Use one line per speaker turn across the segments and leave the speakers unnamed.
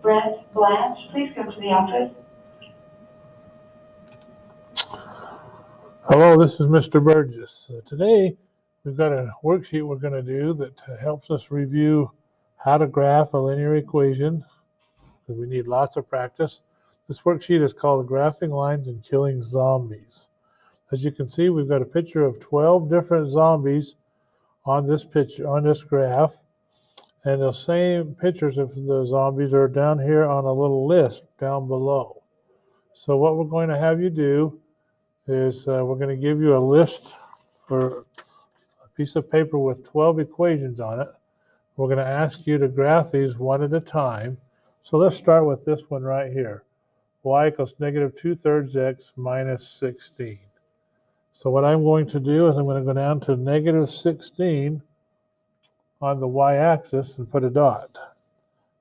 Brett Blatch, please come to the office.
Hello, this is Mr. Burgess. Today, we've got a worksheet we're going to do that helps us review how to graph a linear equation, because we need lots of practice. This worksheet is called Graphing Lines and Killing Zombies. As you can see, we've got a picture of 12 different zombies on this graph, and the same pictures of the zombies are down here on a little list down below. So what we're going to have you do is we're going to give you a list or a piece of paper with 12 equations on it. We're going to ask you to graph these one at a time. So let's start with this one right here. Y equals negative 2/3 x minus 16. So what I'm going to do is I'm going to go down to negative 16 on the y-axis and put a dot.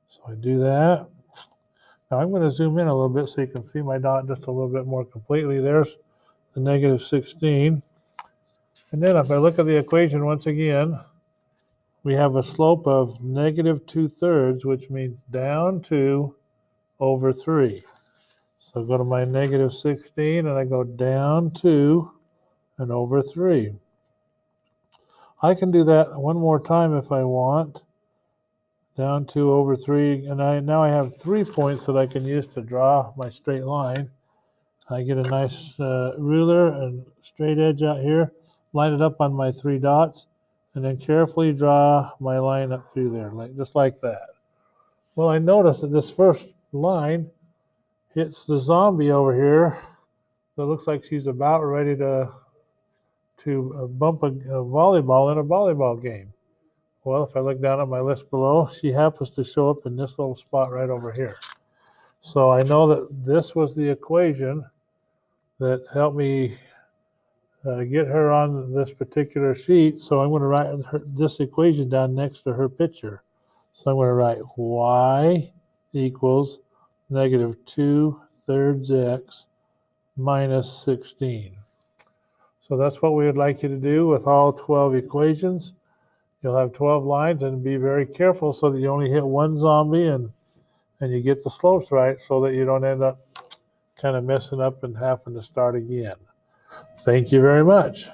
So I do that. Now I'm going to zoom in a little bit so you can see my dot just a little bit more completely. There's the negative 16. And then if I look at the equation once again, we have a slope of negative 2/3, which means down 2 over 3. So go to my negative 16 and I go down 2 and over 3. I can do that one more time if I want. Down 2 over 3, and now I have 3 points that I can use to draw my straight line. I get a nice ruler and straight edge out here, line it up on my 3 dots, and then carefully draw my line up through there, just like that. Well, I notice that this first line hits the zombie over here. That looks like she's about ready to bump a volleyball in a volleyball game. Well, if I look down at my list below, she happens to show up in this little spot right over here. So I know that this was the equation that helped me get her on this particular sheet. So I'm going to write this equation down next to her picture. So I'm going to write y equals negative 2/3 x minus 16. So that's what we would like you to do with all 12 equations. You'll have 12 lines, and be very careful so that you only hit one zombie and you get the slopes right so that you don't end up kind of messing up and having to start again. Thank you very much.